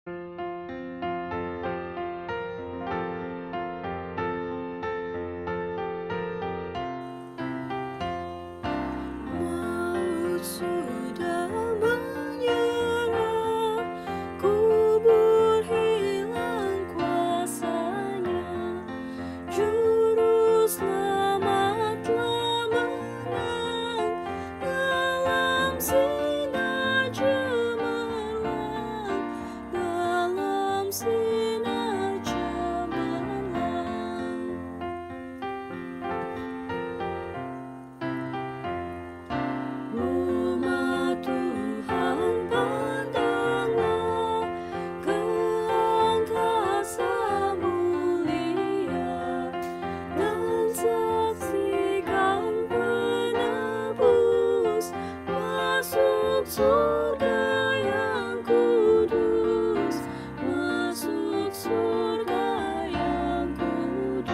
Maut sudah menyerah, kubur hilang kuasanya, Juru Selamat telah menang dalam sinar cemerlang, dalam sinar cemerlang. Umat Tuhan, pandanglah ke angkasa mulia dan saksikan penebus masuk surga yang kudus, masuk surga yang kudus.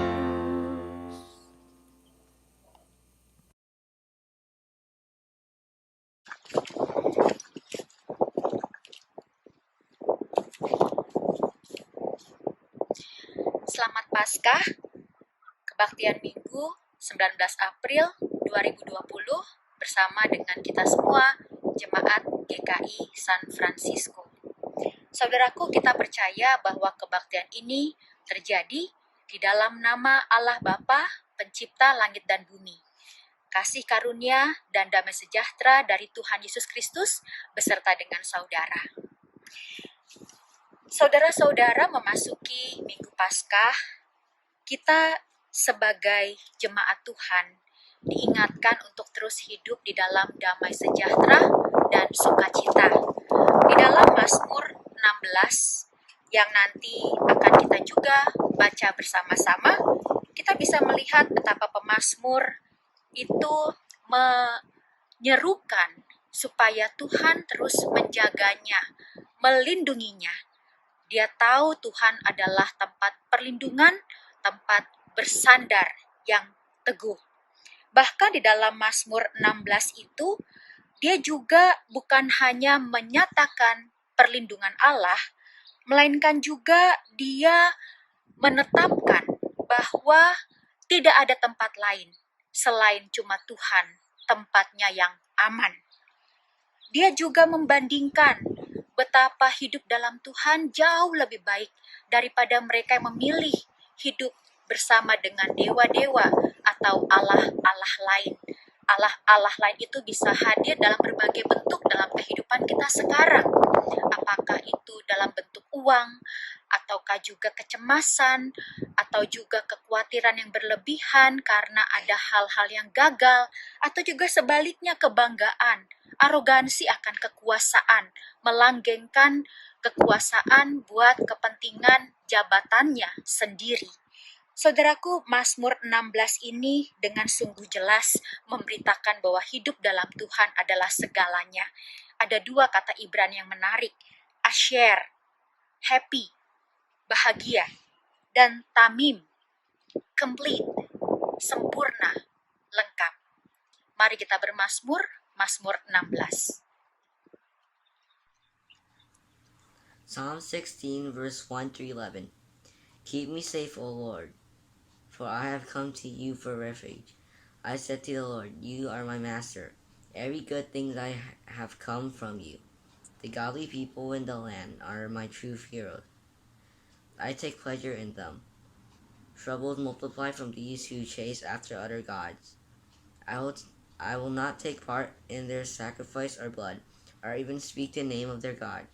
Selamat Paskah, Kebaktian Minggu 19 April 2020 bersama dengan kita semua, Jemaat GKI San Francisco. Saudaraku, kita percaya bahwa kebaktian ini terjadi di dalam nama Allah Bapa, Pencipta langit dan bumi. Kasih karunia dan damai sejahtera dari Tuhan Yesus Kristus beserta dengan saudara. Saudara-saudara, memasuki Minggu Paskah, kita sebagai jemaat Tuhan diingatkan untuk terus hidup di dalam damai sejahtera dan sukacita. Di dalam Mazmur 16 yang nanti akan kita juga baca bersama-sama, kita bisa melihat betapa pemazmur itu menyerukan supaya Tuhan terus menjaganya, melindunginya. Dia tahu Tuhan adalah tempat perlindungan, tempat bersandar yang teguh. Bahkan di dalam Mazmur 16 itu, dia juga bukan hanya menyatakan perlindungan Allah, melainkan juga dia menetapkan bahwa tidak ada tempat lain selain cuma Tuhan, tempatnya yang aman. Dia juga membandingkan betapa hidup dalam Tuhan jauh lebih baik daripada mereka yang memilih hidup bersama dengan dewa-dewa atau Allah-Allah lain. Allah-Allah lain itu bisa hadir dalam berbagai bentuk dalam kehidupan kita sekarang. Apakah itu dalam bentuk uang, ataukah juga kecemasan, atau juga kekhawatiran yang berlebihan karena ada hal-hal yang gagal, atau juga sebaliknya kebanggaan, arogansi akan kekuasaan, melanggengkan kekuasaan buat kepentingan jabatannya sendiri. Saudaraku, Mazmur 16 ini dengan sungguh jelas memberitakan bahwa hidup dalam Tuhan adalah segalanya. Ada dua kata Ibrani yang menarik, asher, happy, bahagia, dan tamim, complete, sempurna, lengkap. Mari kita bermazmur, Mazmur 16. Psalm 16, verse 1 through 11. Keep me safe, O Lord, for I have come to you for refuge. I said to the Lord, you are my master. Every good thing I have come from you. The godly people in the land are my true heroes. I take pleasure in them. Troubles multiply from these who chase after other gods. I will not take part in their sacrifice or blood, or even speak the name of their God.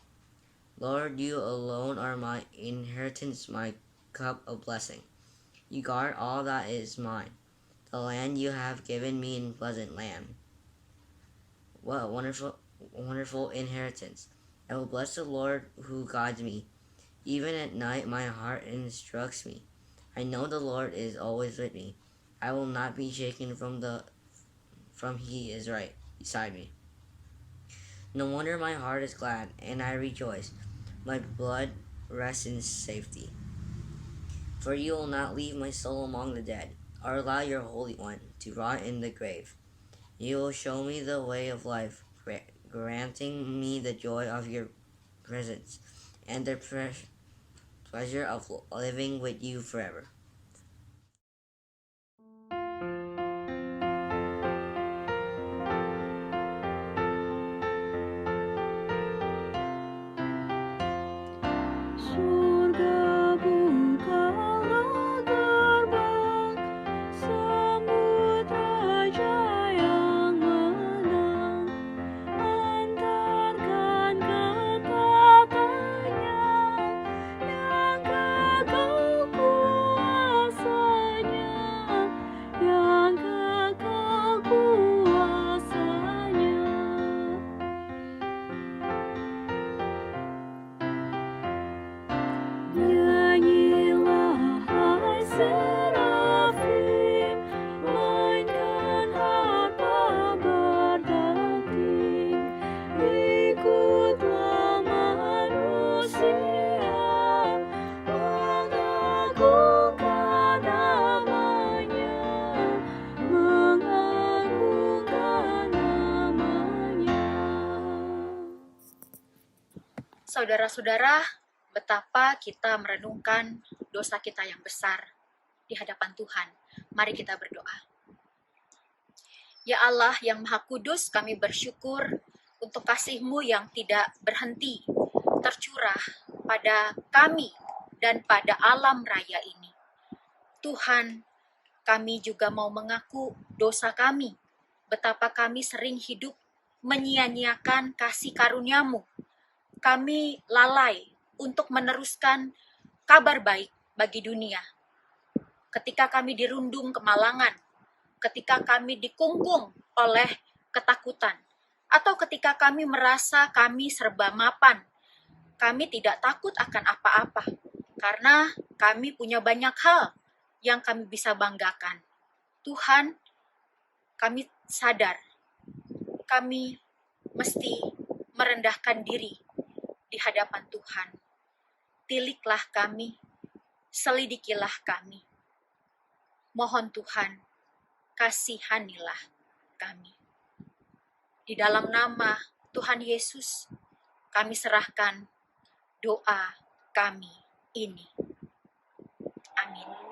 Lord, you alone are my inheritance, my cup of blessing. You guard all that is mine, the land you have given me in pleasant land. What a wonderful inheritance. I will bless the Lord who guides me. Even at night my heart instructs me. I know the Lord is always with me. I will not be shaken from he is right beside me. No wonder my heart is glad, and I rejoice. My blood rests in safety. For you will not leave my soul among the dead, or allow your Holy One to rot in the grave. You will show me the way of life, granting me the joy of your presence and the pleasure of living with you forever. Surga bukalah gerbang, sambut Raja yang menang, antarkan ke tatanya, yang kekal kuasanya, yang kekal kuasanya. Nyanyilah hai serafim, mainkan harpa berdenting, ikutlah manusia, mengagungkan namanya, mengagungkan namanya. Saudara-saudara, betapa kita merenungkan dosa kita yang besar di hadapan Tuhan. Mari kita berdoa. Ya Allah yang Maha Kudus, kami bersyukur untuk kasih-Mu yang tidak berhenti tercurah pada kami dan pada alam raya ini. Tuhan, kami juga mau mengaku dosa kami, betapa kami sering hidup menyia-nyiakan kasih karunia-Mu. Kami lalai untuk meneruskan kabar baik bagi dunia. Ketika kami dirundung kemalangan, ketika kami dikungkung oleh ketakutan, atau ketika kami merasa kami serba mapan, kami tidak takut akan apa-apa, karena kami punya banyak hal yang kami bisa banggakan. Tuhan, kami sadar, kami mesti merendahkan diri di hadapan Tuhan. Tiliklah kami, selidikilah kami. Mohon Tuhan, kasihanilah kami. Di dalam nama Tuhan Yesus, kami serahkan doa kami ini. Amin.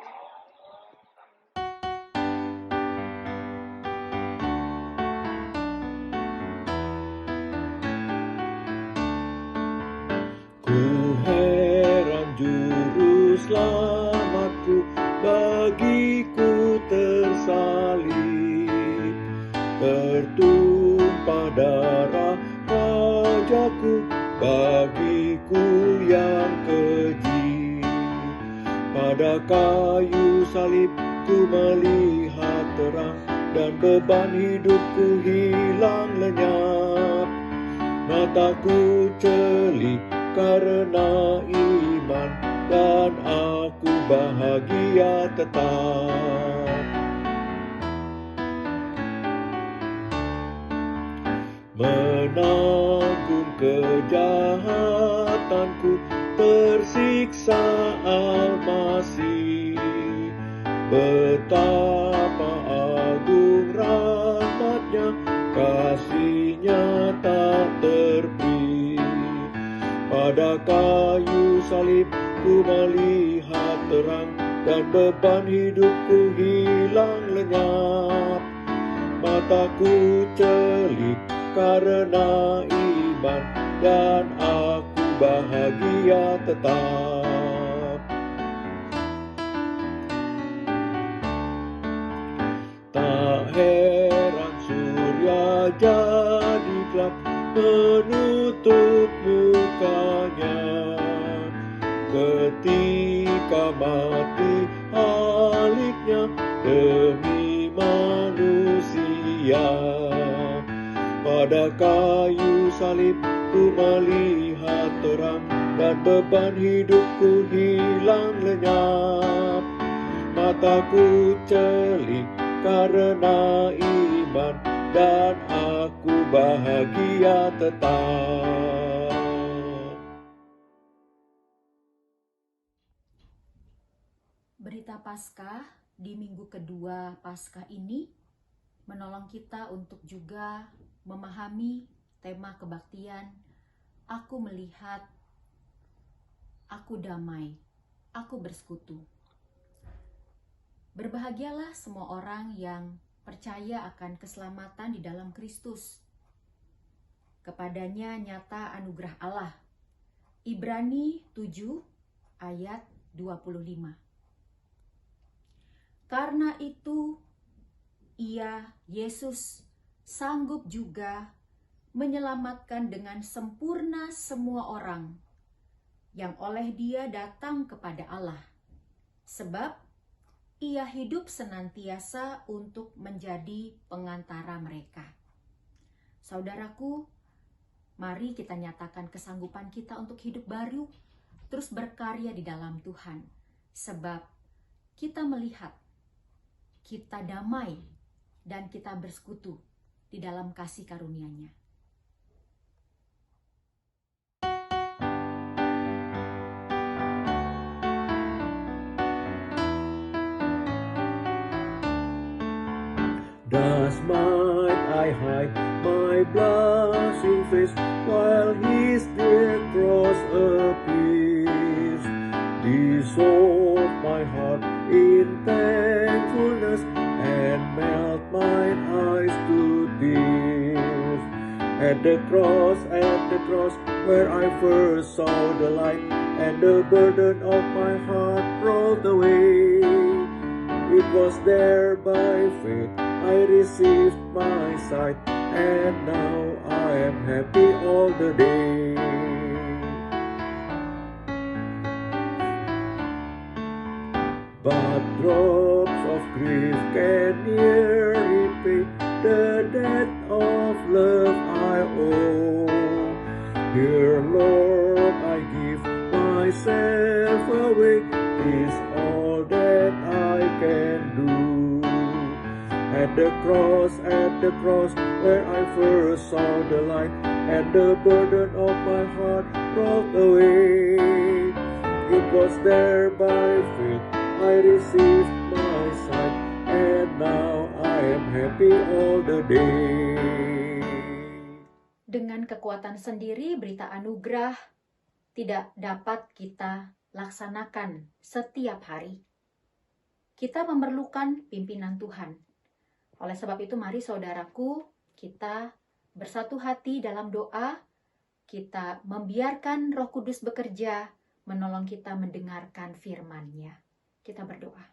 Ku heran juru selamatku, bagiku tersalib, tertumpah darah Rajaku, bagiku yang keji. Pada kayu salib ku melihat terang, dan beban hidupku hilang lenyap. Mataku celik karena iman, dan aku bahagia tetap. Menanggung kejahatanku, tersiksa Al-Masih. Betapa agung rahmat-Nya, kasih-Nya tak terpi. Pada kayu salib ku melihat terang, dan beban hidupku hilang lenyap. Mataku celik karena iman, dan aku bahagia tetap. Tak heran surya jadi gelap, menutup mukanya. Ketika mati haliknya demi manusia. Pada kayu salib ku melihat terang, dan beban hidupku hilang lenyap. Mataku celik karena iman, dan aku bahagia tetap. Berita Paskah di minggu kedua Paskah ini menolong kita untuk juga memahami tema kebaktian. Aku melihat aku damai, aku bersekutu. Berbahagialah semua orang yang percaya akan keselamatan di dalam Kristus. Kepadanya nyata anugerah Allah. Ibrani 7 ayat 25. Karena itu, Ia, Yesus, sanggup juga menyelamatkan dengan sempurna semua orang yang oleh Dia datang kepada Allah. Sebab Ia hidup senantiasa untuk menjadi pengantara mereka. Saudaraku, mari kita nyatakan kesanggupan kita untuk hidup baru, terus berkarya di dalam Tuhan. Sebab kita melihat, kita damai, dan kita bersekutu di dalam kasih karunia-Nya. Thus might I hide my blushing face while His dear cross appears. Dissolve my heart in thankfulness and melt mine eyes to tears. At the cross, where I first saw the light, and the burden of my heart rolled away. It was there by faith I received my sight, and now I am happy all the day. But drops of grief can ne'er repay the debt of love I owe. Dear Lord, I give myself away, 'tis all that I can do. At the cross, where I first saw the light, and the burden of my heart rolled away. It was there by faith I received my sight, and now I am happy all the day. Dengan kekuatan sendiri, berita anugerah tidak dapat kita laksanakan setiap hari. Kita memerlukan pimpinan Tuhan. Oleh sebab itu, mari saudaraku, kita bersatu hati dalam doa, kita membiarkan Roh Kudus bekerja, menolong kita mendengarkan firman-Nya. Kita berdoa.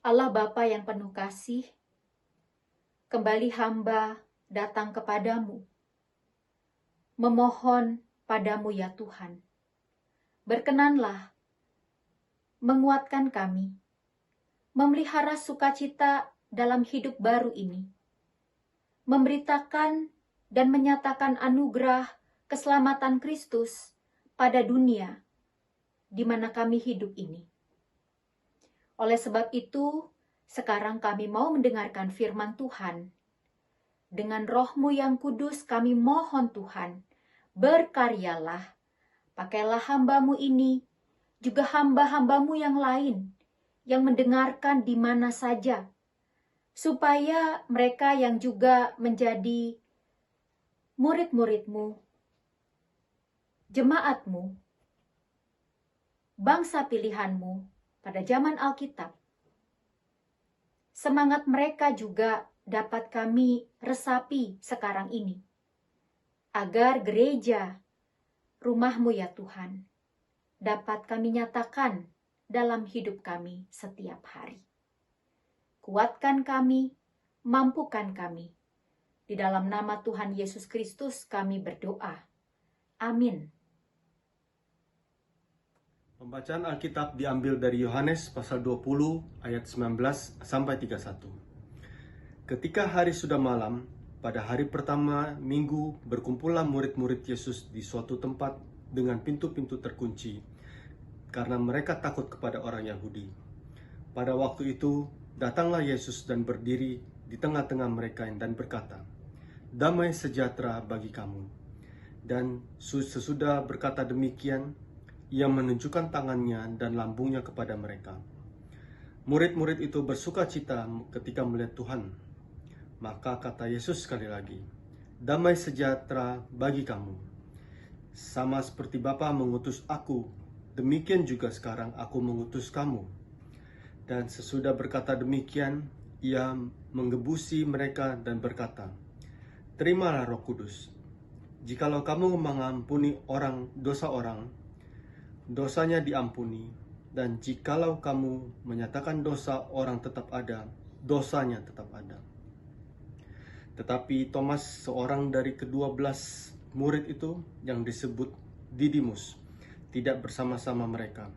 Allah Bapa yang penuh kasih, kembali hamba datang kepadamu, memohon padamu ya Tuhan. Berkenanlah menguatkan kami, memelihara sukacita dalam hidup baru ini, memberitakan dan menyatakan anugerah keselamatan Kristus pada dunia di mana kami hidup ini. Oleh sebab itu, sekarang kami mau mendengarkan firman Tuhan. Dengan Roh-Mu yang kudus kami mohon Tuhan, berkaryalah, pakailah hamba-Mu ini, juga hamba-hamba-Mu yang lain, yang mendengarkan di mana saja, supaya mereka yang juga menjadi murid-murid-Mu, jemaat-Mu, bangsa pilihan-Mu pada zaman Alkitab, semangat mereka juga dapat kami resapi sekarang ini, agar gereja, rumah-Mu ya Tuhan, dapat kami nyatakan dalam hidup kami setiap hari. Kuatkan kami, mampukan kami. Di dalam nama Tuhan Yesus Kristus kami berdoa. Amin. Pembacaan Alkitab diambil dari Yohanes pasal 20 ayat 19 sampai 31. Ketika hari sudah malam, pada hari pertama minggu berkumpullah murid-murid Yesus di suatu tempat dengan pintu-pintu terkunci, karena mereka takut kepada orang Yahudi. Pada waktu itu, datanglah Yesus dan berdiri di tengah-tengah mereka dan berkata, "Damai sejahtera bagi kamu." Dan sesudah berkata demikian, Ia menunjukkan tangannya dan lambungnya kepada mereka. Murid-murid itu bersuka cita ketika melihat Tuhan. Maka kata Yesus sekali lagi, "Damai sejahtera bagi kamu." Sama seperti Bapa mengutus aku, demikian juga sekarang aku mengutus kamu. Dan sesudah berkata demikian, ia menggebusi mereka dan berkata, terimalah Roh Kudus. Jikalau kamu mengampuni dosa orang, dosanya diampuni. Dan jikalau kamu menyatakan dosa orang tetap ada, dosanya tetap ada. Tetapi Thomas, seorang dari ke-12 murid itu yang disebut Didimus, tidak bersama-sama mereka.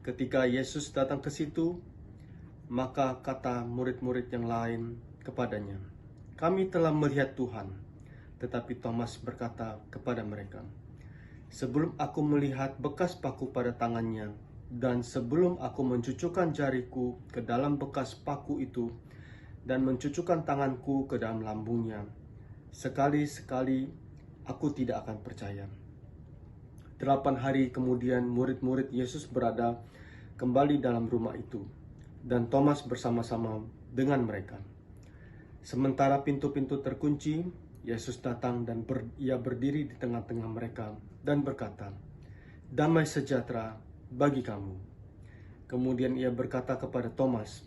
Ketika Yesus datang ke situ, maka kata murid-murid yang lain kepadanya, kami telah melihat Tuhan. Tetapi Thomas berkata kepada mereka, sebelum aku melihat bekas paku pada tangannya, dan sebelum aku mencucukkan jariku ke dalam bekas paku itu, dan mencucukkan tanganku ke dalam lambungnya, sekali-sekali aku tidak akan percaya. 8 hari kemudian murid-murid Yesus berada kembali dalam rumah itu, dan Thomas bersama-sama dengan mereka. Sementara pintu-pintu terkunci, Yesus datang dan ia berdiri di tengah-tengah mereka dan berkata, damai sejahtera bagi kamu. Kemudian ia berkata kepada Thomas,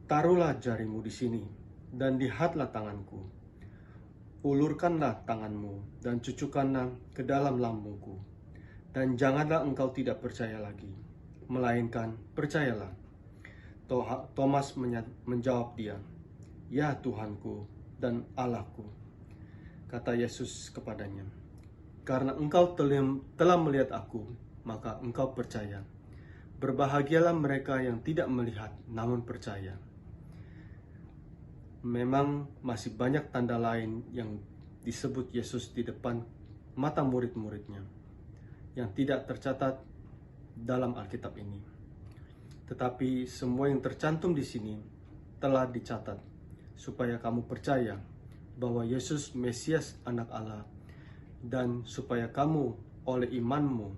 taruhlah jarimu di sini dan lihatlah tanganku. Ulurkanlah tanganmu dan cucukkanlah ke dalam lambungku. Dan janganlah engkau tidak percaya lagi, melainkan percayalah. Thomas menjawab dia, ya Tuhanku dan Allahku. Kata Yesus kepadanya, karena engkau telah melihat aku, maka engkau percaya. Berbahagialah mereka yang tidak melihat namun percaya. Memang masih banyak tanda lain yang disebut Yesus di depan mata murid-muridnya yang tidak tercatat dalam Alkitab ini. Tetapi semua yang tercantum di sini telah dicatat supaya kamu percaya bahwa Yesus Mesias Anak Allah, dan supaya kamu oleh imanmu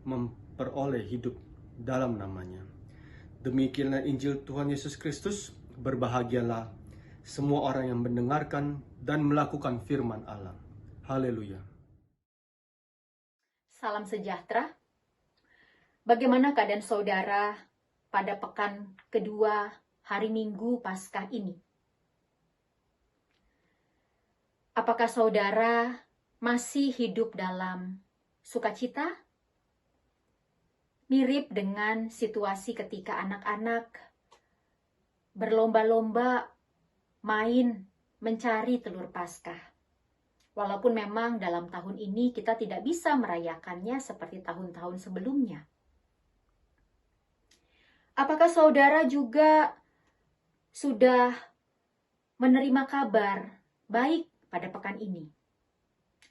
memperoleh hidup dalam namanya. Demikianlah Injil Tuhan Yesus Kristus. Berbahagialah semua orang yang mendengarkan dan melakukan firman Allah. Haleluya. Salam sejahtera. Bagaimana keadaan saudara pada pekan kedua hari Minggu Paskah ini? Apakah saudara masih hidup dalam sukacita? Mirip dengan situasi ketika anak-anak berlomba-lomba main mencari telur Paskah. Walaupun memang dalam tahun ini kita tidak bisa merayakannya seperti tahun-tahun sebelumnya. Apakah saudara juga sudah menerima kabar baik pada pekan ini?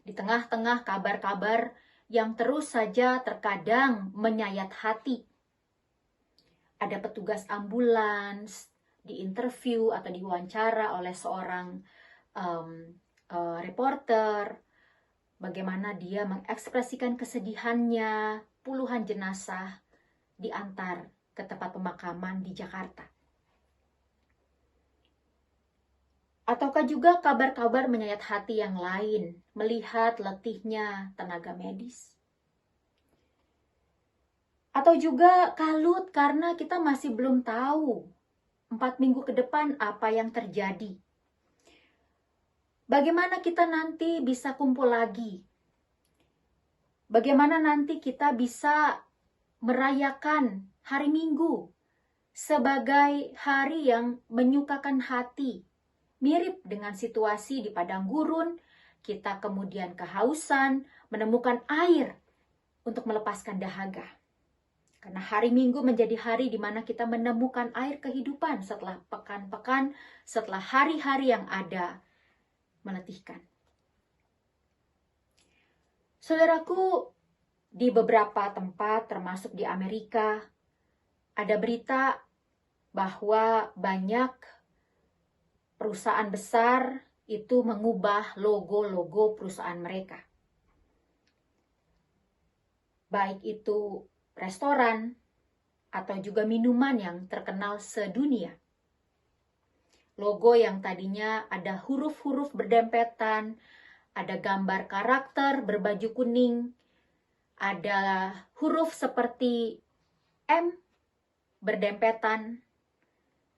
Di tengah-tengah kabar-kabar yang terus saja terkadang menyayat hati. Ada petugas ambulans diinterview atau diwawancara oleh seorang reporter, bagaimana dia mengekspresikan kesedihannya, puluhan jenazah diantar ke tempat pemakaman di Jakarta. Ataukah juga kabar-kabar menyayat hati yang lain, melihat letihnya tenaga medis? Atau juga kalut karena kita masih belum tahu 4 minggu ke depan apa yang terjadi. Bagaimana kita nanti bisa kumpul lagi? Bagaimana nanti kita bisa merayakan hari Minggu sebagai hari yang menyukakan hati? Mirip dengan situasi di padang gurun, kita kemudian kehausan, menemukan air untuk melepaskan dahaga. Karena hari Minggu menjadi hari di mana kita menemukan air kehidupan setelah pekan-pekan, setelah hari-hari yang ada meletihkan. Saudaraku, di beberapa tempat termasuk di Amerika, ada berita bahwa banyak perusahaan besar itu mengubah logo-logo perusahaan mereka. Baik itu restoran atau juga minuman yang terkenal sedunia. Logo yang tadinya ada huruf-huruf berdempetan, ada gambar karakter berbaju kuning, Ada huruf seperti M berdempetan.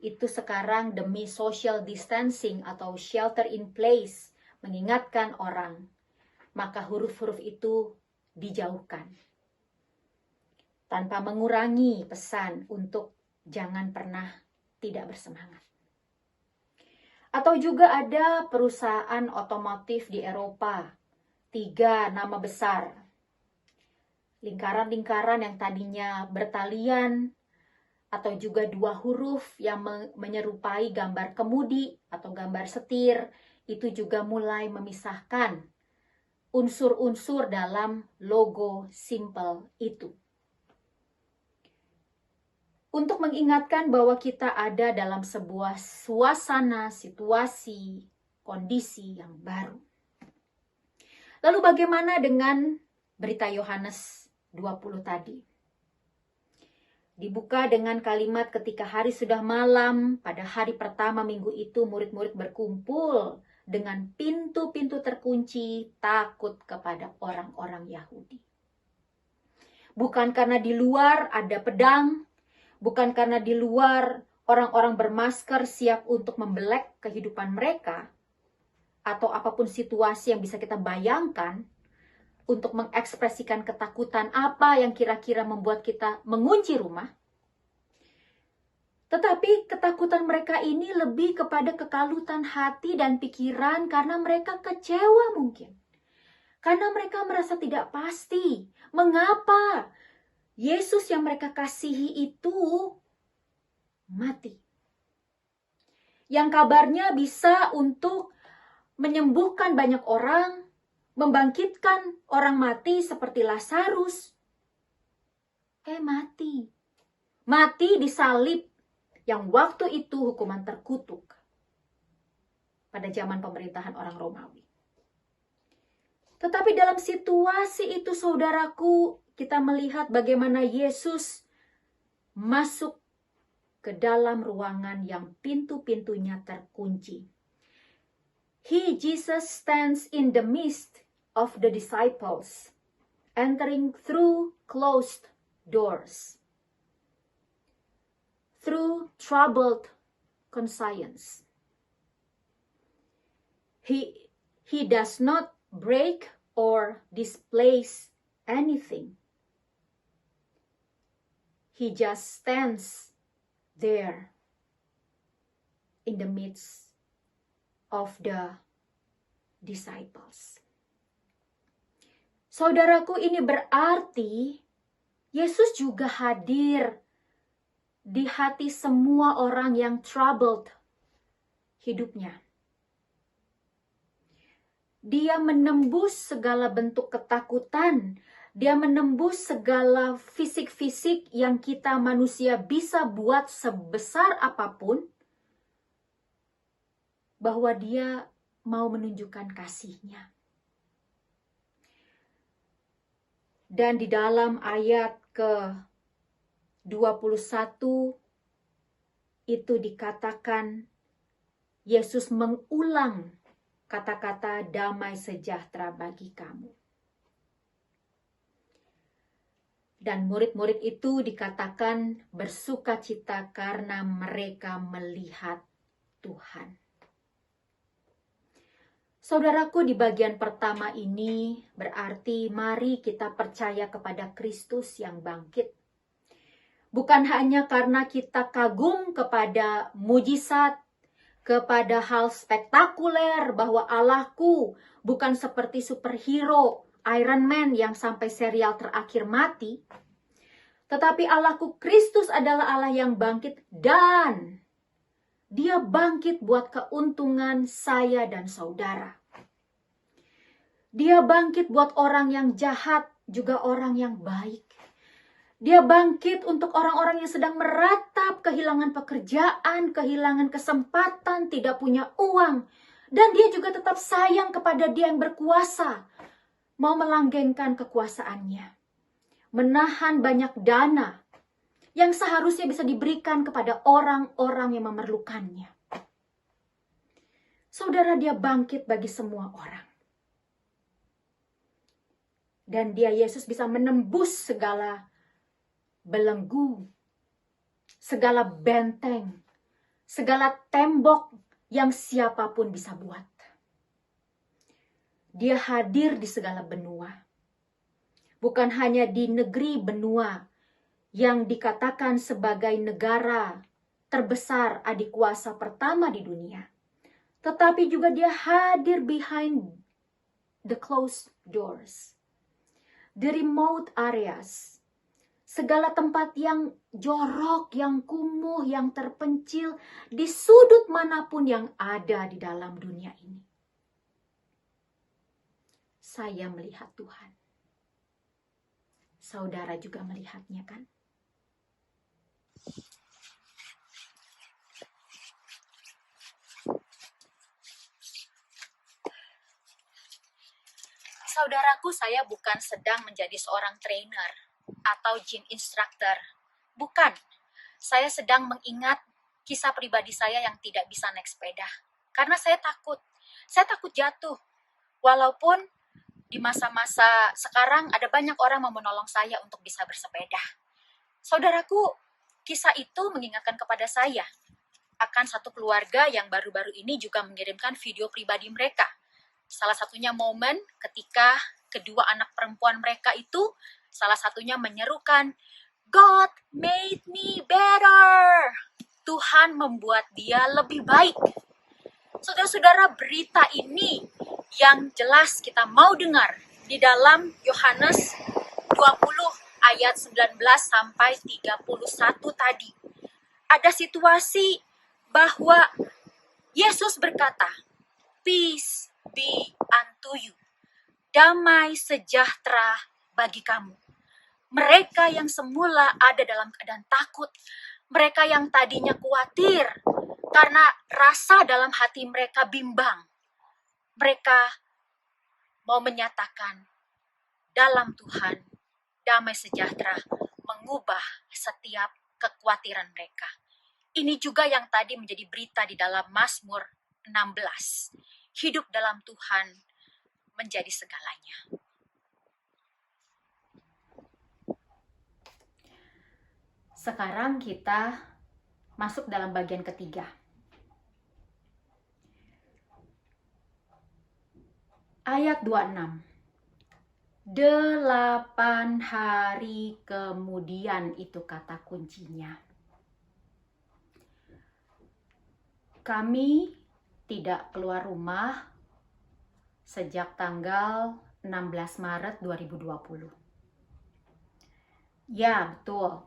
Itu sekarang demi social distancing atau shelter in place, mengingatkan orang. Maka huruf-huruf itu dijauhkan. Tanpa mengurangi pesan untuk jangan pernah tidak bersemangat. Atau juga ada perusahaan otomotif di Eropa, 3 nama besar. Lingkaran-lingkaran yang tadinya bertalian, atau juga 2 huruf yang menyerupai gambar kemudi atau gambar setir, itu juga mulai memisahkan unsur-unsur dalam logo simple itu. Untuk mengingatkan bahwa kita ada dalam sebuah suasana, situasi, kondisi yang baru. Lalu bagaimana dengan berita Yohanes 20 tadi? Dibuka dengan kalimat ketika hari sudah malam, pada hari pertama minggu itu murid-murid berkumpul dengan pintu-pintu terkunci, takut kepada orang-orang Yahudi. Bukan karena di luar ada pedang, bukan karena di luar orang-orang bermasker siap untuk membelek kehidupan mereka, atau apapun situasi yang bisa kita bayangkan untuk mengekspresikan ketakutan apa yang kira-kira membuat kita mengunci rumah. Tetapi ketakutan mereka ini lebih kepada kekalutan hati dan pikiran karena mereka kecewa mungkin. Karena mereka merasa tidak pasti. Mengapa Yesus yang mereka kasihi itu mati? Yang kabarnya bisa untuk menyembuhkan banyak orang, membangkitkan orang mati seperti Lazarus. Mati. Mati disalib, yang waktu itu hukuman terkutuk pada zaman pemerintahan orang Romawi. Tetapi dalam situasi itu, saudaraku, kita melihat bagaimana Yesus masuk ke dalam ruangan yang pintu-pintunya terkunci. Jesus stands in the midst of the disciples, entering through closed doors, through troubled conscience. He does not break or displace anything. He just stands there in the midst of the disciples. Saudaraku, ini berarti Yesus juga hadir di hati semua orang yang troubled hidupnya. Dia menembus segala bentuk ketakutan. Dia menembus segala fisik-fisik yang kita manusia bisa buat sebesar apapun. Bahwa dia mau menunjukkan kasihnya. Dan di dalam ayat ke-21 itu dikatakan Yesus mengulang kata-kata damai sejahtera bagi kamu. Dan murid-murid itu dikatakan bersukacita karena mereka melihat Tuhan. Saudaraku, di bagian pertama ini berarti mari kita percaya kepada Kristus yang bangkit. Bukan hanya karena kita kagum kepada mujizat, kepada hal spektakuler bahwa Allahku bukan seperti superhero Iron Man yang sampai serial terakhir mati. Tetapi Allahku Kristus adalah Allah yang bangkit dan Dia bangkit buat keuntungan saya dan saudara. Dia bangkit buat orang yang jahat, juga orang yang baik. Dia bangkit untuk orang-orang yang sedang meratap, kehilangan pekerjaan, kehilangan kesempatan, tidak punya uang. Dan dia juga tetap sayang kepada Dia yang berkuasa. Mau melanggengkan kekuasaannya. Menahan banyak dana yang seharusnya bisa diberikan kepada orang-orang yang memerlukannya. Saudara, Dia bangkit bagi semua orang. Dan dia Yesus bisa menembus segala belenggu, segala benteng, segala tembok yang siapapun bisa buat. Dia hadir di segala benua. Bukan hanya di negeri benua yang dikatakan sebagai negara terbesar adik kuasa pertama di dunia. Tetapi juga dia hadir behind the closed doors. The remote areas. Segala tempat yang jorok, yang kumuh, yang terpencil di sudut manapun yang ada di dalam dunia ini. Saya melihat Tuhan. Saudara juga melihatnya, kan? Saudaraku, saya bukan sedang menjadi seorang trainer atau gym instructor. Bukan. Saya sedang mengingat kisah pribadi saya yang tidak bisa naik sepeda. Karena saya takut. Saya takut jatuh. Walaupun di masa-masa sekarang ada banyak orang yang menolong saya untuk bisa bersepeda. Saudaraku, kisah itu mengingatkan kepada saya akan satu keluarga yang baru-baru ini juga mengirimkan video pribadi mereka. Salah satunya momen ketika kedua anak perempuan mereka itu salah satunya menyerukan, God made me better. Tuhan membuat dia lebih baik. Saudara-saudara, berita ini yang jelas kita mau dengar di dalam Yohanes 20 ayat 19 sampai 31 tadi. Ada situasi bahwa Yesus berkata, peace be unto you. Damai sejahtera bagi kamu. Mereka yang semula ada dalam keadaan takut, mereka yang tadinya khawatir karena rasa dalam hati mereka bimbang, mereka mau menyatakan dalam Tuhan damai sejahtera mengubah setiap kekhawatiran mereka. Ini juga yang tadi menjadi berita di dalam Mazmur 16. Hidup dalam Tuhan menjadi segalanya. Sekarang kita masuk dalam bagian ketiga. Ayat 26. 8 hari kemudian, itu kata kuncinya. Kami tidak keluar rumah sejak tanggal 16 Maret 2020. Ya, betul.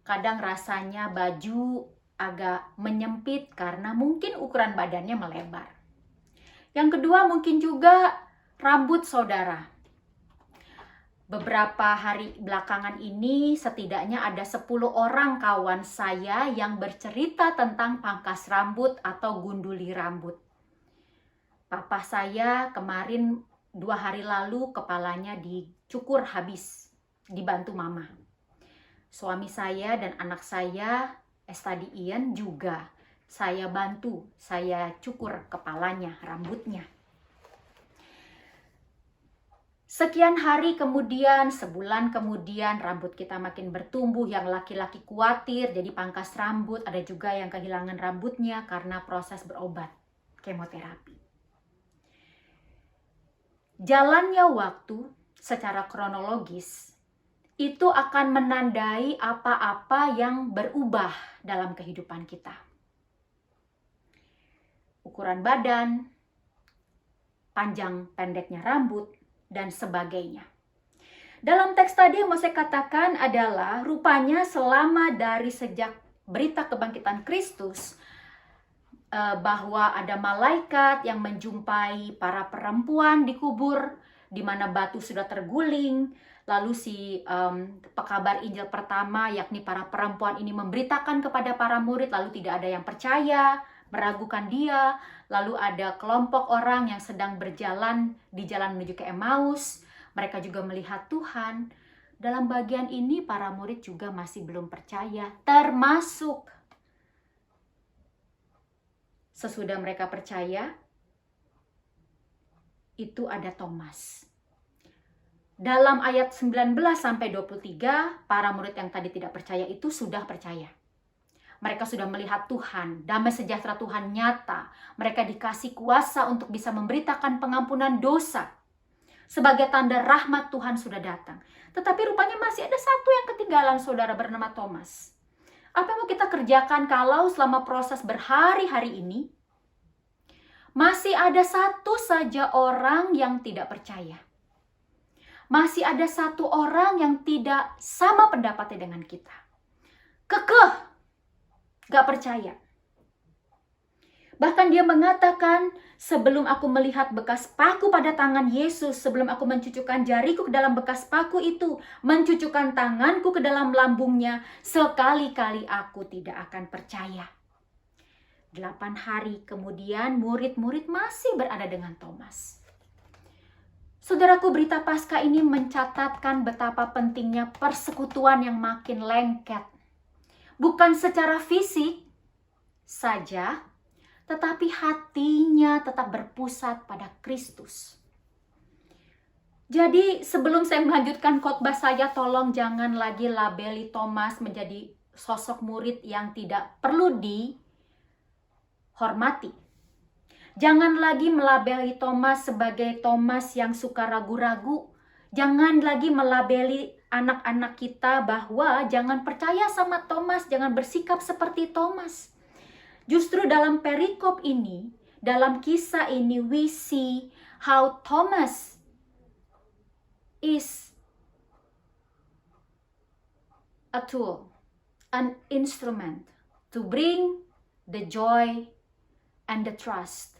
Kadang rasanya baju agak menyempit karena mungkin ukuran badannya melebar. Yang kedua mungkin juga rambut saudara. Beberapa hari belakangan ini setidaknya ada 10 orang kawan saya yang bercerita tentang pangkas rambut atau gunduli rambut. Papa saya kemarin 2 hari lalu kepalanya dicukur habis, dibantu mama. Suami saya dan anak saya, Estadi Ian, juga saya bantu, saya cukur kepalanya, rambutnya. Sekian hari kemudian, sebulan kemudian, rambut kita makin bertumbuh. Yang laki-laki khawatir jadi pangkas rambut, ada juga yang kehilangan rambutnya karena proses berobat, kemoterapi. Jalannya waktu secara kronologis itu akan menandai apa-apa yang berubah dalam kehidupan kita. Ukuran badan, panjang pendeknya rambut, dan sebagainya. Dalam teks tadi yang mau saya katakan adalah rupanya selama dari sejak berita kebangkitan Kristus, bahwa ada malaikat yang menjumpai para perempuan di kubur di mana batu sudah terguling. Lalu si pekabar Injil pertama, yakni para perempuan ini memberitakan kepada para murid, lalu tidak ada yang percaya, meragukan dia. Lalu ada kelompok orang yang sedang berjalan di jalan menuju ke Emmaus. Mereka juga melihat Tuhan. Dalam bagian ini para murid juga masih belum percaya, termasuk sesudah mereka percaya, itu ada Thomas. dalam ayat 19 sampai 23, para murid yang tadi tidak percaya itu sudah percaya. Mereka sudah melihat Tuhan, damai sejahtera Tuhan nyata. Mereka dikasih kuasa untuk bisa memberitakan pengampunan dosa. Sebagai tanda rahmat Tuhan sudah datang. Tetapi rupanya masih ada satu yang ketinggalan, saudara, bernama Thomas. Apa yang mau kita kerjakan kalau selama proses berhari-hari ini masih ada satu saja orang yang tidak percaya? Masih ada satu orang yang tidak sama pendapatnya dengan kita. Kekeh, gak percaya. Bahkan dia mengatakan, sebelum aku melihat bekas paku pada tangan Yesus, sebelum aku mencucukkan jariku ke dalam bekas paku itu, mencucukkan tanganku ke dalam lambungnya, sekali-kali aku tidak akan percaya. 8 hari kemudian murid-murid masih berada dengan Thomas. Saudaraku, berita Paskah ini mencatatkan betapa pentingnya persekutuan yang makin lengket. Bukan secara fisik saja, tetapi hatinya tetap berpusat pada Kristus. Jadi sebelum saya melanjutkan khotbah saya, tolong jangan lagi labeli Thomas menjadi sosok murid yang tidak perlu dihormati. Jangan lagi melabeli Thomas sebagai Thomas yang suka ragu-ragu. Jangan lagi melabeli anak-anak kita bahwa jangan percaya sama Thomas, jangan bersikap seperti Thomas. Justru dalam perikop ini, dalam kisah ini, we see how Thomas is a tool, an instrument to bring the joy and the trust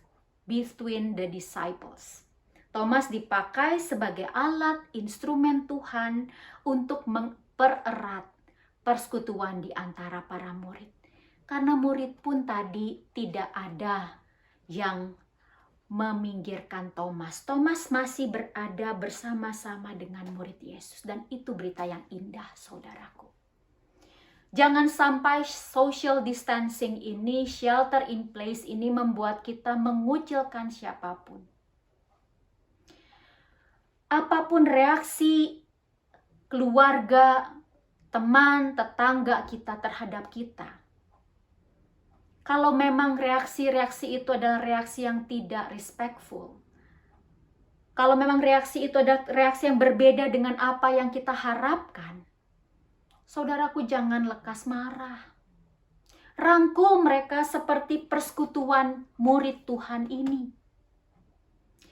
between the disciples. Thomas dipakai sebagai alat instrumen Tuhan untuk mempererat persekutuan di antara para murid. Karena murid pun tadi tidak ada yang meminggirkan Thomas. Thomas masih berada bersama-sama dengan murid Yesus. Dan itu berita yang indah, saudaraku. Jangan sampai social distancing ini, shelter in place ini membuat kita mengucilkan siapapun. Apapun reaksi keluarga, teman, tetangga kita terhadap kita. Kalau memang reaksi-reaksi itu adalah reaksi yang tidak respectful. Kalau memang reaksi itu adalah reaksi yang berbeda dengan apa yang kita harapkan, saudaraku, jangan lekas marah. Rangkul mereka seperti persekutuan murid Tuhan ini.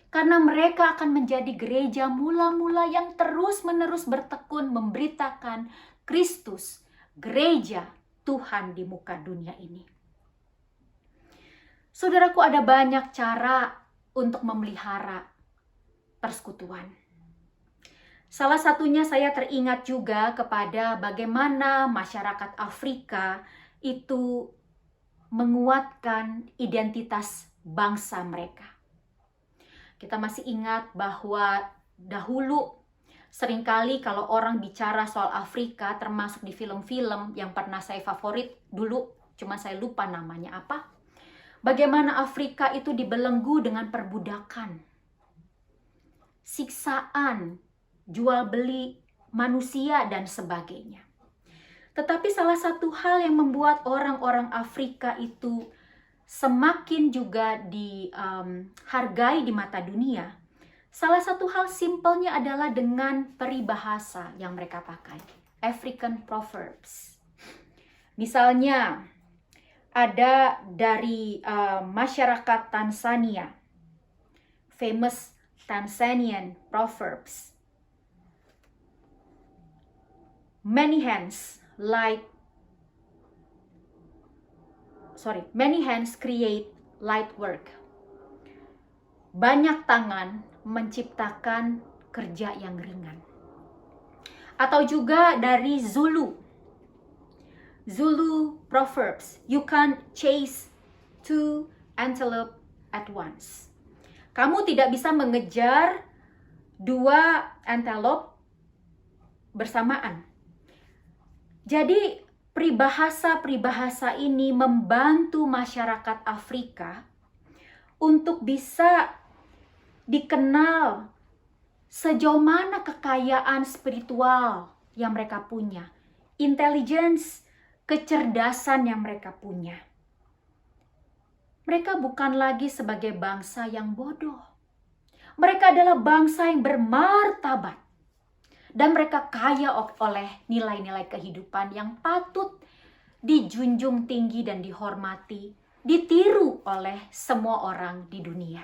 Karena mereka akan menjadi gereja mula-mula yang terus-menerus bertekun memberitakan Kristus, gereja Tuhan di muka dunia ini. Saudaraku, ada banyak cara untuk memelihara persekutuan. Salah satunya saya teringat juga kepada bagaimana masyarakat Afrika itu menguatkan identitas bangsa mereka. Kita masih ingat bahwa dahulu seringkali kalau orang bicara soal Afrika, termasuk di film-film yang pernah saya favorit dulu, cuma saya lupa namanya apa. Bagaimana Afrika itu dibelenggu dengan perbudakan, siksaan, jual beli manusia, dan sebagainya. Tetapi salah satu hal yang membuat orang-orang Afrika itu semakin juga dihargai di mata dunia, salah satu hal simpelnya adalah dengan peribahasa yang mereka pakai, African proverbs. Misalnya, ada dari masyarakat Tanzania, famous Tanzanian proverbs. Many hands create light work. Banyak tangan menciptakan kerja yang ringan. Atau juga dari Zulu proverbs, you can't chase two antelope at once. Kamu tidak bisa mengejar 2 antelope bersamaan. Jadi peribahasa-peribahasa ini membantu masyarakat Afrika untuk bisa dikenal sejauh mana kekayaan spiritual yang mereka punya, intelligence, kecerdasan yang mereka punya. Mereka bukan lagi sebagai bangsa yang bodoh. Mereka adalah bangsa yang bermartabat. Dan mereka kaya oleh nilai-nilai kehidupan yang patut dijunjung tinggi dan dihormati, ditiru oleh semua orang di dunia.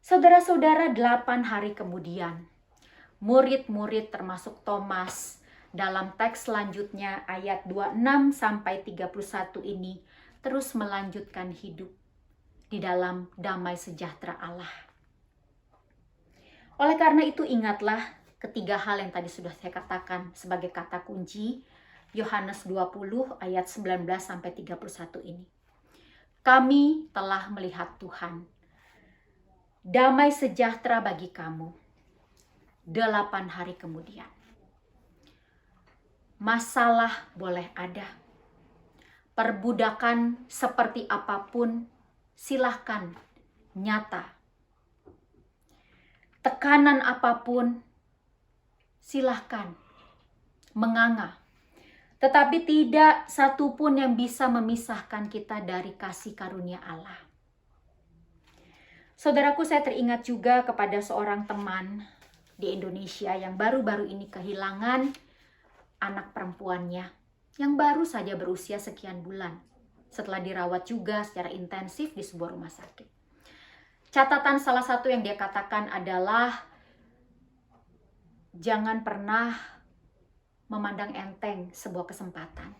Saudara-saudara, 8 hari kemudian, murid-murid termasuk Thomas dalam teks selanjutnya ayat 26 sampai 31 ini terus melanjutkan hidup di dalam damai sejahtera Allah. Oleh karena itu ingatlah ketiga hal yang tadi sudah saya katakan sebagai kata kunci Yohanes 20 ayat 19 sampai 31 ini. Kami telah melihat Tuhan. Damai sejahtera bagi kamu. 8 hari kemudian. Masalah boleh ada. Perbudakan seperti apapun silahkan nyata. Tekanan apapun silahkan menganga. Tetapi tidak satu pun yang bisa memisahkan kita dari kasih karunia Allah. Saudaraku, saya teringat juga kepada seorang teman di Indonesia yang baru-baru ini kehilangan anak perempuannya yang baru saja berusia sekian bulan setelah dirawat juga secara intensif di sebuah rumah sakit. Catatan salah satu yang dia katakan adalah jangan pernah memandang enteng sebuah kesempatan.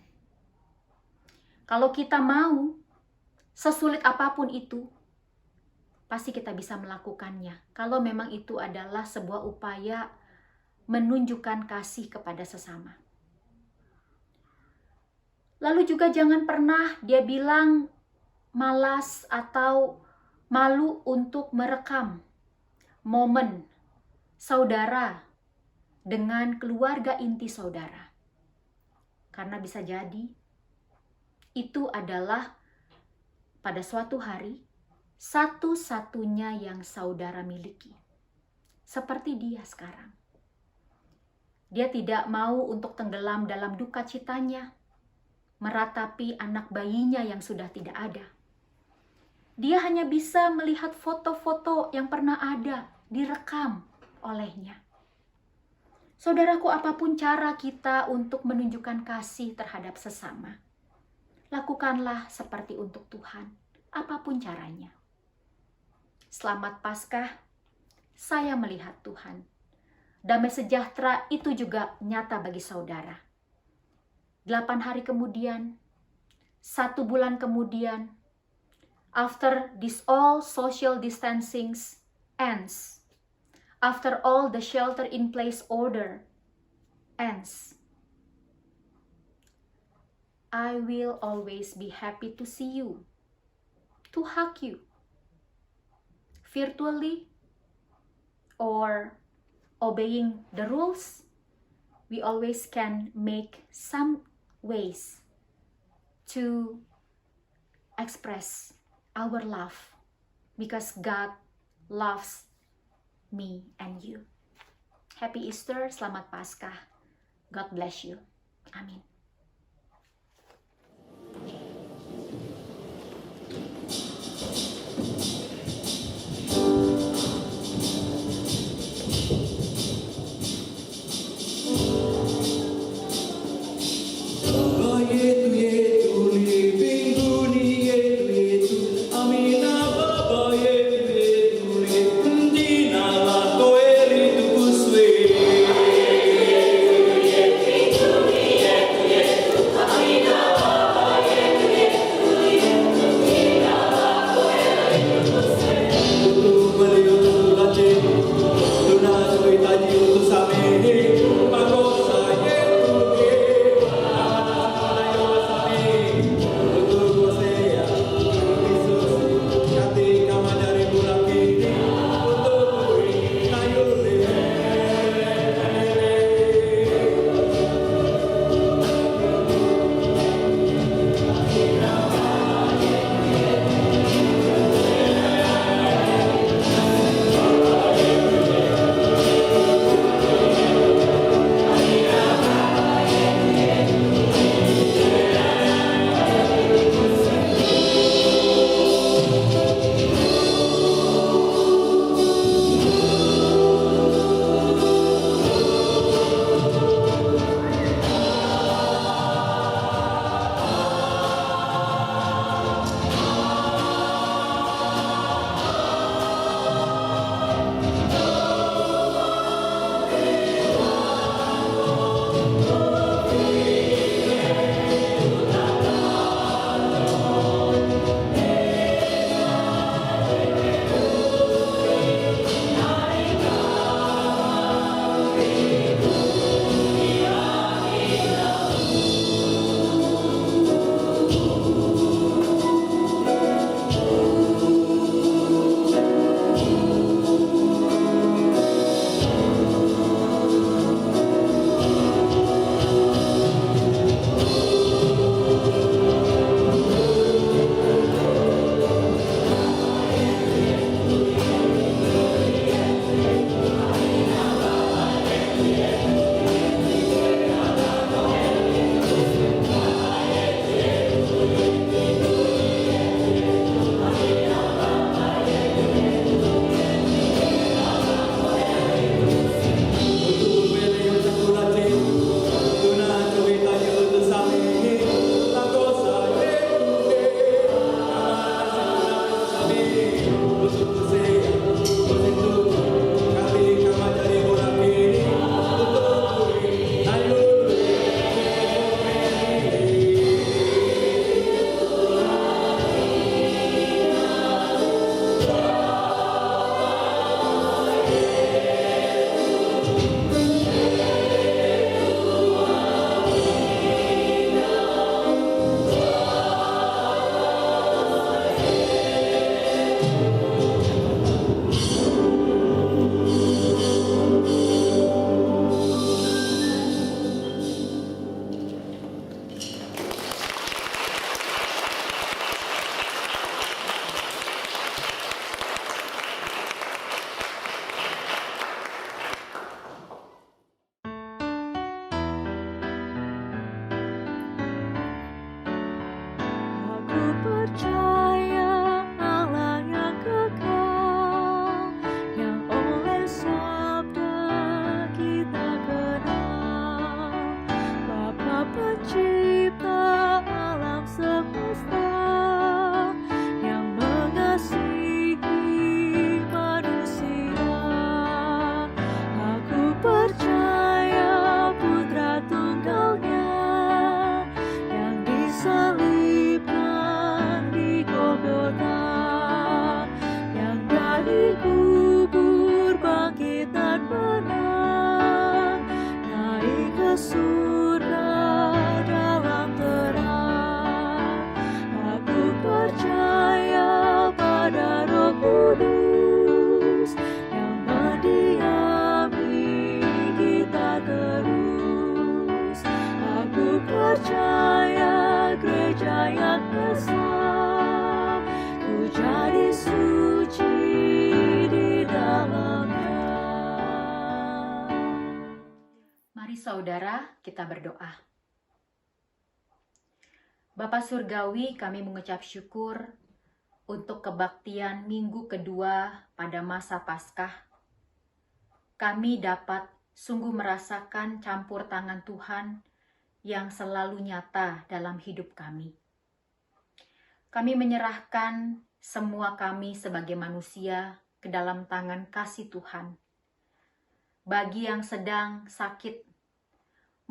Kalau kita mau, sesulit apapun itu, pasti kita bisa melakukannya. Kalau memang itu adalah sebuah upaya menunjukkan kasih kepada sesama. Lalu juga jangan pernah dia bilang malas atau malu untuk merekam momen saudara dengan keluarga inti saudara. Karena bisa jadi itu adalah pada suatu hari satu-satunya yang saudara miliki. Seperti dia sekarang. Dia tidak mau untuk tenggelam dalam duka citanya, meratapi anak bayinya yang sudah tidak ada. Dia hanya bisa melihat foto-foto yang pernah ada, direkam olehnya. Saudaraku, apapun cara kita untuk menunjukkan kasih terhadap sesama, lakukanlah seperti untuk Tuhan, apapun caranya. Selamat Paskah, saya melihat Tuhan. Damai sejahtera itu juga nyata bagi saudara. 8 hari kemudian, 1 bulan kemudian, after this all social distancing ends, after all the shelter in place order ends, I will always be happy to see you, to hug you, virtually or obeying the rules. We always can make some ways to express our love because God loves me and you. Happy Easter, selamat Paskah. God bless you. Amin. Yetu Aku percaya Allah yang kekal, yang oleh sabda kita kenal. Bapa pencipta alam semesta, yang mengasihi manusia. Aku percaya Putra Tunggalnya, yang disalibkan di Golgota, yang dari kubur bangkit dan menang, naik ke surga dalam terang. Aku percaya pada Roh Kudus, yang mendiami kita terus. Aku percaya gereja yang besar, ku jadi suci di dalamnya. Mari saudara, kita berdoa. Bapa Surgawi, kami mengucap syukur untuk kebaktian minggu kedua pada masa Paskah. Kami dapat sungguh merasakan campur tangan Tuhan yang selalu nyata dalam hidup kami. Kami menyerahkan semua kami sebagai manusia ke dalam tangan kasih Tuhan. Bagi yang sedang sakit,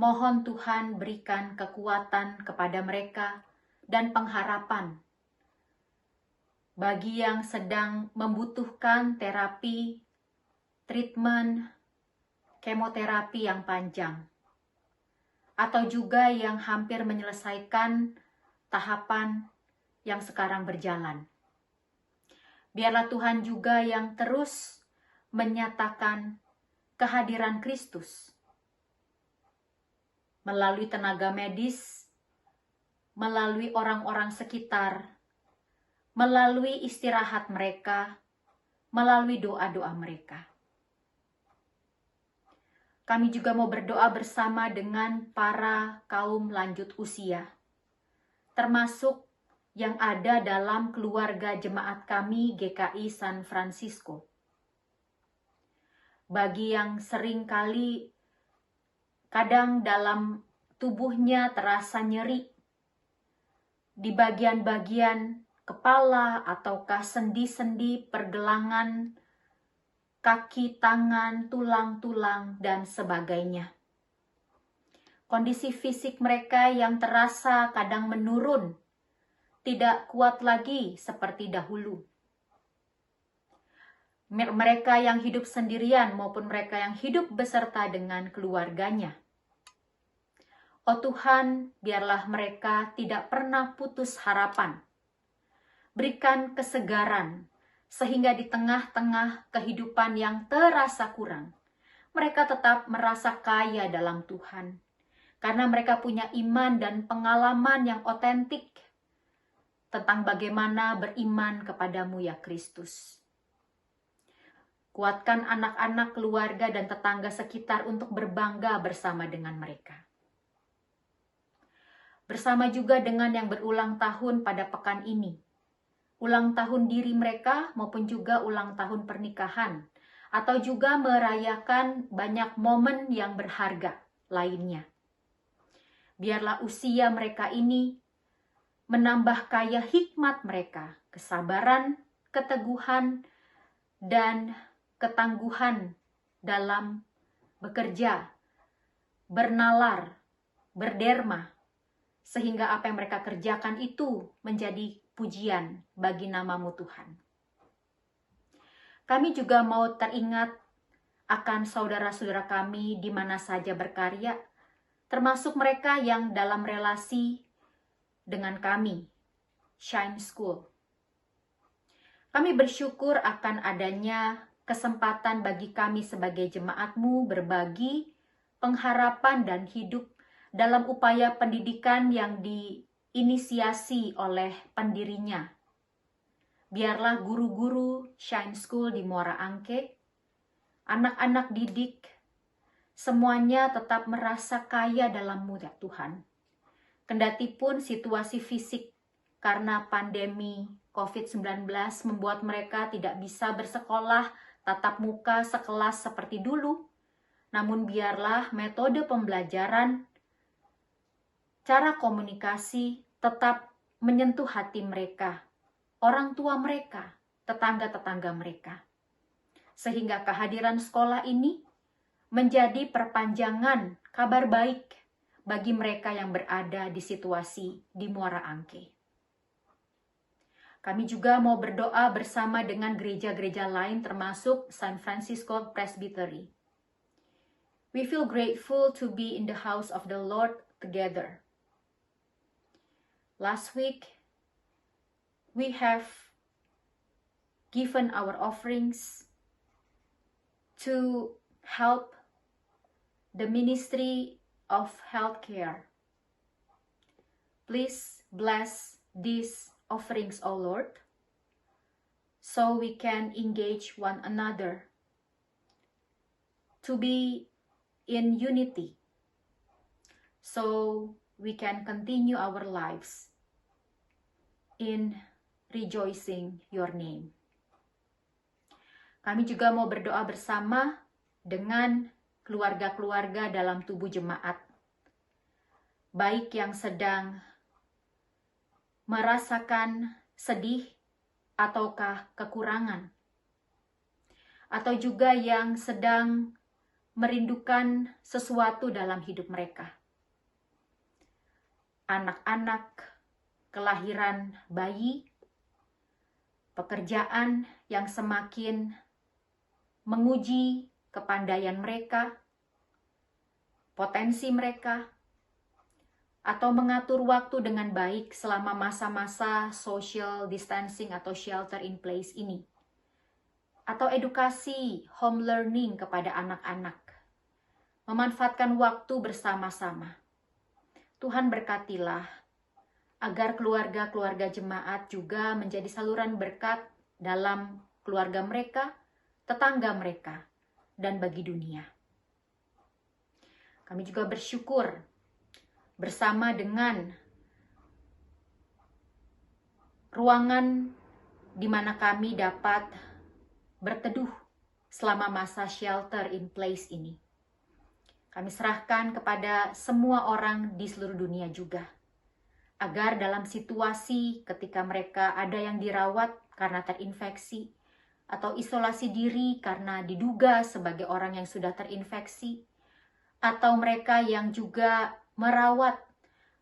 mohon Tuhan berikan kekuatan kepada mereka dan pengharapan. Bagi yang sedang membutuhkan terapi, treatment, kemoterapi yang panjang, atau juga yang hampir menyelesaikan tahapan yang sekarang berjalan. Biarlah Tuhan juga yang terus menyatakan kehadiran Kristus melalui tenaga medis, melalui orang-orang sekitar, melalui istirahat mereka, melalui doa-doa mereka. Kami juga mau berdoa bersama dengan para kaum lanjut usia, termasuk yang ada dalam keluarga jemaat kami GKI San Francisco. Bagi yang sering kali kadang dalam tubuhnya terasa nyeri di bagian-bagian kepala ataukah sendi-sendi, pergelangan, kaki, tangan, tulang-tulang, dan sebagainya. Kondisi fisik mereka yang terasa kadang menurun, tidak kuat lagi seperti dahulu. Mereka yang hidup sendirian maupun mereka yang hidup beserta dengan keluarganya. Oh Tuhan, biarlah mereka tidak pernah putus harapan. Berikan kesegaran, sehingga di tengah-tengah kehidupan yang terasa kurang, mereka tetap merasa kaya dalam Tuhan. Karena mereka punya iman dan pengalaman yang otentik tentang bagaimana beriman kepadamu ya Kristus. Kuatkan anak-anak, keluarga, dan tetangga sekitar untuk berbangga bersama dengan mereka. Bersama juga dengan yang berulang tahun pada pekan ini. Ulang tahun diri mereka maupun juga ulang tahun pernikahan. Atau juga merayakan banyak momen yang berharga lainnya. Biarlah usia mereka ini menambah kaya hikmat mereka, kesabaran, keteguhan, dan ketangguhan dalam bekerja, bernalar, berderma, sehingga apa yang mereka kerjakan itu menjadi pujian bagi namamu Tuhan. Kami juga mau teringat akan saudara-saudara kami di mana saja berkarya, termasuk mereka yang dalam relasi dengan kami, Shine School. Kami bersyukur akan adanya kesempatan bagi kami sebagai jemaatmu berbagi pengharapan dan hidup dalam upaya pendidikan yang diinisiasi oleh pendirinya. Biarlah guru-guru Shine School di Muara Angke, anak-anak didik, semuanya tetap merasa kaya dalam-Mu ya Tuhan. Kendatipun situasi fisik karena pandemi COVID-19 membuat mereka tidak bisa bersekolah tatap muka sekelas seperti dulu. Namun biarlah metode pembelajaran, cara komunikasi tetap menyentuh hati mereka, orang tua mereka, tetangga-tetangga mereka. Sehingga kehadiran sekolah ini menjadi perpanjangan kabar baik bagi mereka yang berada di situasi di Muara Angke. Kami juga mau berdoa bersama dengan gereja-gereja lain termasuk San Francisco Presbytery. We feel grateful to be in the house of the Lord together. Last week, we have given our offerings to help the Ministry of Healthcare. Please bless these offerings, O Lord, so we can engage one another to be in unity, so we can continue our lives in rejoicing your name. Kami juga mau berdoa bersama dengan keluarga-keluarga dalam tubuh jemaat, baik yang sedang merasakan sedih ataukah kekurangan, atau juga yang sedang merindukan sesuatu dalam hidup mereka. Anak-anak, kelahiran bayi, pekerjaan yang semakin menguji kepandaian mereka, potensi mereka, atau mengatur waktu dengan baik selama masa-masa social distancing atau shelter in place ini. Atau edukasi home learning kepada anak-anak. Memanfaatkan waktu bersama-sama. Tuhan berkatilah agar keluarga-keluarga jemaat juga menjadi saluran berkat dalam keluarga mereka, tetangga mereka, dan bagi dunia. Kami juga bersyukur bersama dengan ruangan di mana kami dapat berteduh selama masa shelter in place ini. Kami serahkan kepada semua orang di seluruh dunia juga, agar dalam situasi ketika mereka ada yang dirawat karena terinfeksi, atau isolasi diri karena diduga sebagai orang yang sudah terinfeksi, atau mereka yang juga merawat,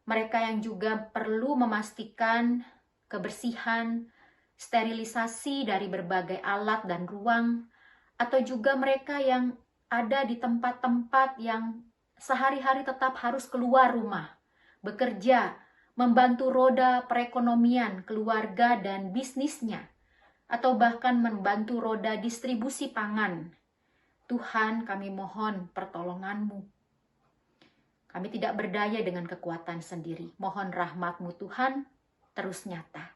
mereka yang juga perlu memastikan kebersihan, sterilisasi dari berbagai alat dan ruang, atau juga mereka yang ada di tempat-tempat yang sehari-hari tetap harus keluar rumah, bekerja, membantu roda perekonomian keluarga dan bisnisnya, atau bahkan membantu roda distribusi pangan. Tuhan, kami mohon pertolongan-Mu. Kami tidak berdaya dengan kekuatan sendiri. Mohon rahmat-Mu Tuhan terus nyata.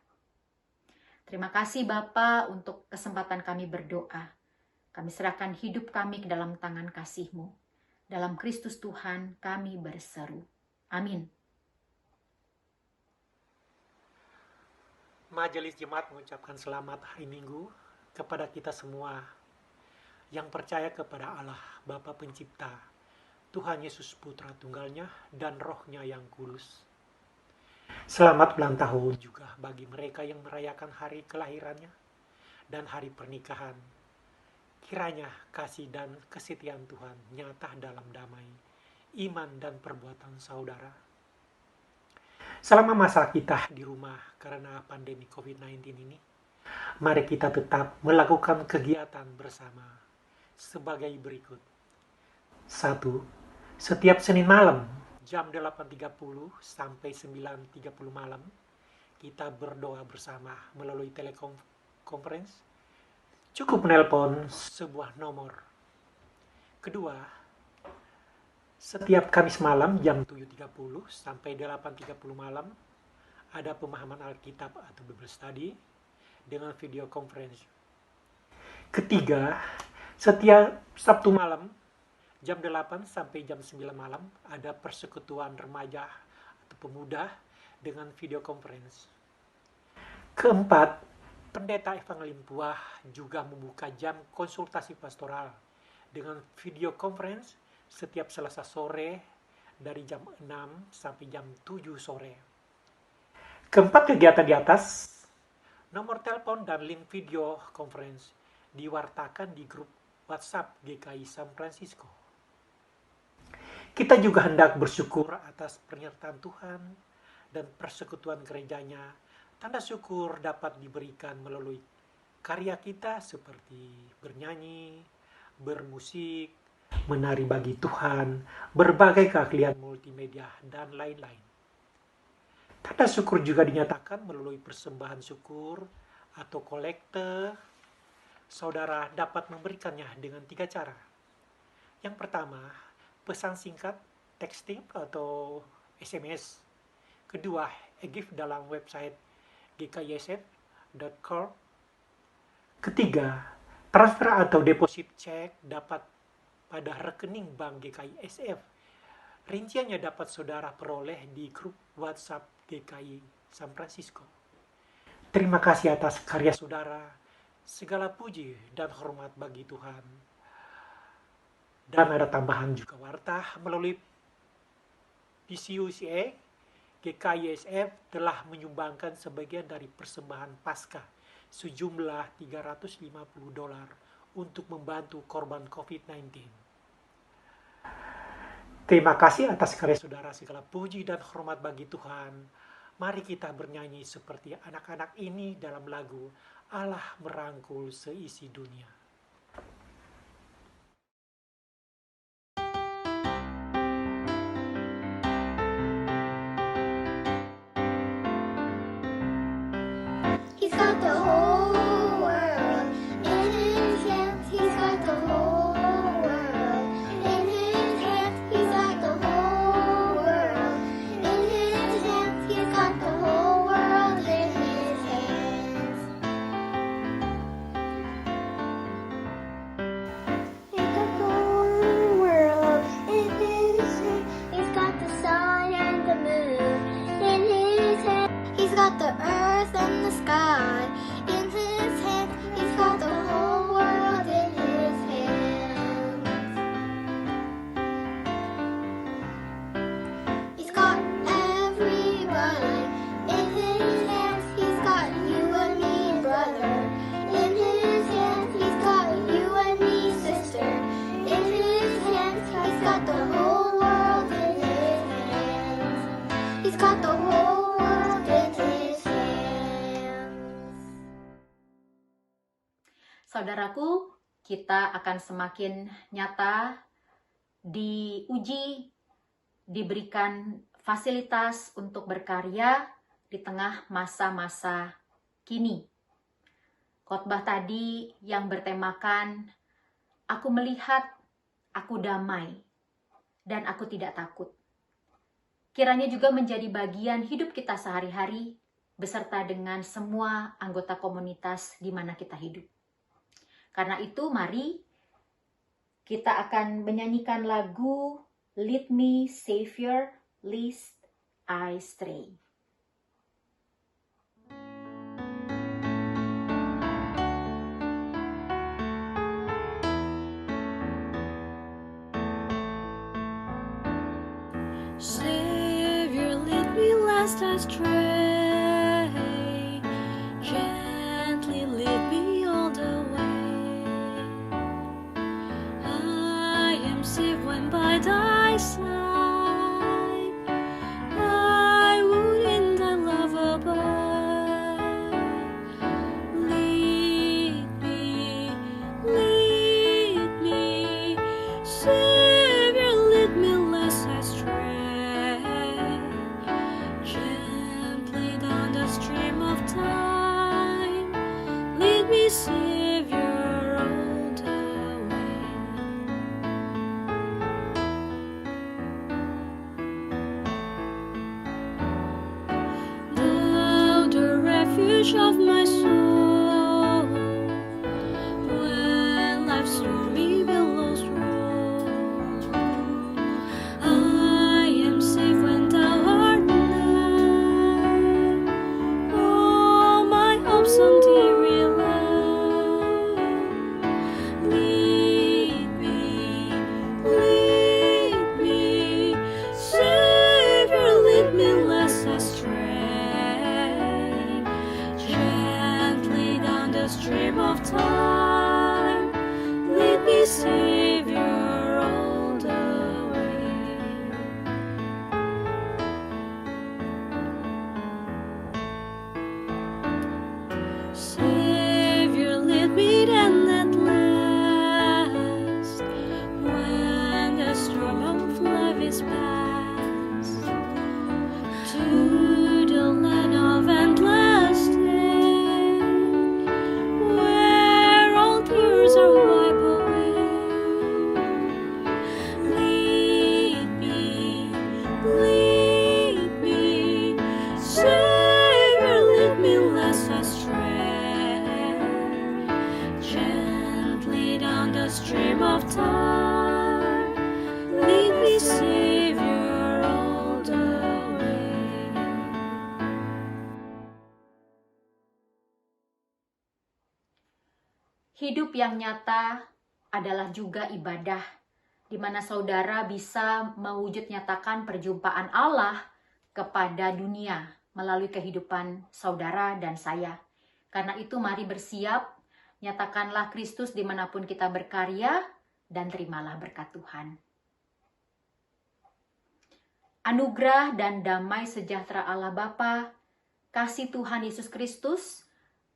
Terima kasih Bapa untuk kesempatan kami berdoa. Kami serahkan hidup kami ke dalam tangan kasih-Mu. Dalam Kristus Tuhan kami berseru. Amin. Majelis Jemaat mengucapkan selamat hari Minggu kepada kita semua yang percaya kepada Allah Bapa Pencipta, Tuhan Yesus Putra Tunggalnya, dan Roh-Nya yang kudus. Selamat ulang tahun juga bagi mereka yang merayakan hari kelahirannya dan hari pernikahan. Kiranya kasih dan kesetiaan Tuhan nyata dalam damai, iman dan perbuatan saudara. Selama masa kita di rumah karena pandemi COVID-19 ini, mari kita tetap melakukan kegiatan bersama sebagai berikut. 1. Setiap Senin malam, jam 8.30 sampai 9.30 malam, kita berdoa bersama melalui telekonferensi. Cukup menelpon sebuah nomor. Kedua, setiap Kamis malam, jam 7.30 sampai 8.30 malam, ada pemahaman Alkitab atau Bible Study dengan video conference. Ketiga, setiap Sabtu malam, jam 8 sampai jam 9 malam, ada persekutuan remaja atau pemuda dengan video conference. Keempat, Pendeta Evangelium Buah juga membuka jam konsultasi pastoral dengan video conference setiap Selasa sore dari jam 6 sampai jam 7 sore. Keempat kegiatan di atas, nomor telepon dan link video conference diwartakan di grup WhatsApp GKI San Francisco. Kita juga hendak bersyukur atas penyertaan Tuhan dan persekutuan gerejanya. Tanda syukur dapat diberikan melalui karya kita seperti bernyanyi, bermusik, menari bagi Tuhan, berbagai keahlian multimedia, dan lain-lain. Tanda syukur juga dinyatakan melalui persembahan syukur atau kolekte. Saudara dapat memberikannya dengan 3 cara. Yang pertama, pesan singkat, texting atau SMS. Kedua, e-gift dalam website gkisf.com. Ketiga, transfer atau deposit cek dapat pada rekening bank GKI SF. Rinciannya dapat saudara peroleh di grup WhatsApp GKI San Francisco. Terima kasih atas karya saudara. Segala puji dan hormat bagi Tuhan. Dan ada tambahan juga warta melalui PCUCA, GKISF telah menyumbangkan sebagian dari persembahan Paskah sejumlah $350 untuk membantu korban COVID-19. Terima kasih atas karya saudara, segala puji dan hormat bagi Tuhan. Mari kita bernyanyi seperti anak-anak ini dalam lagu Allah Merangkul Seisi Dunia. He's got the whole world in his hands. He's got the whole world in his hands. He's got the whole world in his hands. He's got the whole world in his hands. He's got the whole world in his hands. He's got the sun and the moon in his hands. He's got the earth and the sky in his hands. He's got the whole world in his hands. He's got everybody in his hands. He's got you and me, brother, in his hands. He's got you and me, sister, in his hands. He's got the whole world in his hands. He's got the whole world in his hands. Saudaraku, kita akan semakin nyata diuji, diberikan fasilitas untuk berkarya di tengah masa-masa kini. Khotbah tadi yang bertemakan, aku melihat, aku damai, dan aku tidak takut. Kiranya juga menjadi bagian hidup kita sehari-hari, beserta dengan semua anggota komunitas di mana kita hidup. Karena itu, mari kita akan menyanyikan lagu Lead Me, Savior, Lest I Stray. Savior, lead me lest I stray. Gently lead me all the way. I am safe when by thy side. I would in thy love abide. Lead me, Savior, lead me lest I stray. Gently down the stream of time, lead me, Savior, all the way. Thou the refuge of my soul, when life's stormy billows roll, I am safe when thou art nigh. All my Hidup yang nyata adalah juga ibadah, di mana saudara bisa mewujud nyatakan perjumpaan Allah kepada dunia melalui kehidupan saudara dan saya. Karena itu mari bersiap, nyatakanlah Kristus dimanapun kita berkarya, dan terimalah berkat Tuhan. Anugerah dan damai sejahtera Allah Bapa, kasih Tuhan Yesus Kristus,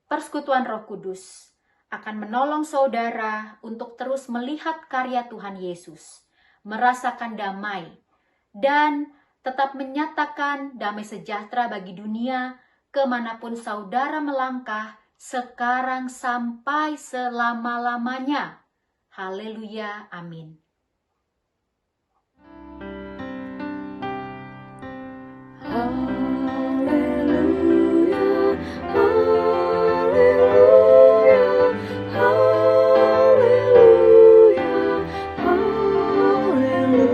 persekutuan Roh Kudus akan menolong saudara untuk terus melihat karya Tuhan Yesus, merasakan damai, dan tetap menyatakan damai sejahtera bagi dunia kemanapun saudara melangkah sekarang sampai selama-lamanya. Haleluya, amin. Hallelujah, hallelujah, hallelujah, hallelujah, hallelujah, amin, amin,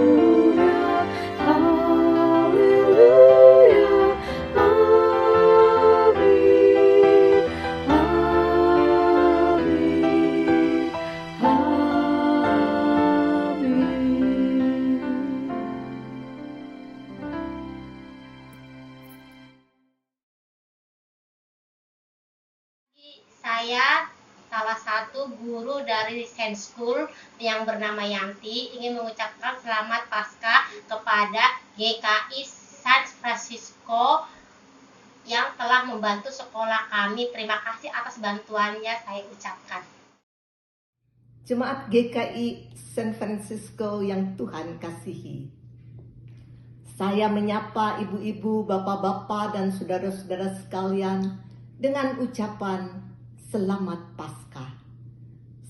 Saya salah satu guru dari Saint School yang bernama Yanti ingin mengucapkan selamat Paskah kepada GKI San Francisco yang telah membantu sekolah kami. Terima kasih atas bantuannya saya ucapkan. Jemaat GKI San Francisco yang Tuhan kasihi. Saya menyapa ibu-ibu, bapak-bapak, dan saudara-saudara sekalian dengan ucapan Selamat Paskah.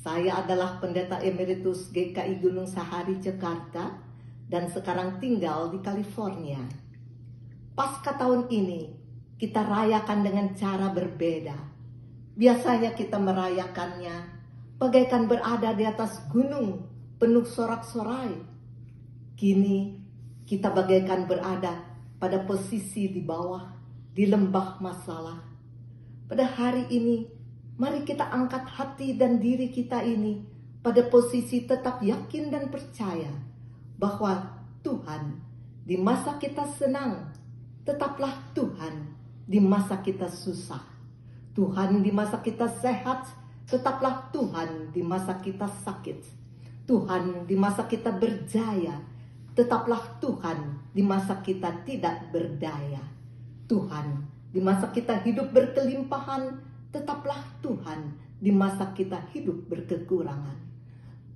Saya adalah Pendeta Emeritus GKI Gunung Sahari, Jakarta, dan sekarang tinggal di California. Paskah tahun ini kita rayakan dengan cara berbeda. Biasanya kita merayakannya bagaikan berada di atas gunung penuh sorak-sorai. Kini kita bagaikan berada pada posisi di bawah, di lembah masalah. Pada hari ini, mari kita angkat hati dan diri kita ini pada posisi tetap yakin dan percaya bahwa Tuhan di masa kita senang, tetaplah Tuhan di masa kita susah. Tuhan di masa kita sehat, tetaplah Tuhan di masa kita sakit. Tuhan di masa kita berjaya, tetaplah Tuhan di masa kita tidak berdaya. Tuhan di masa kita hidup berkelimpahan, tetaplah Tuhan di masa kita hidup berkekurangan.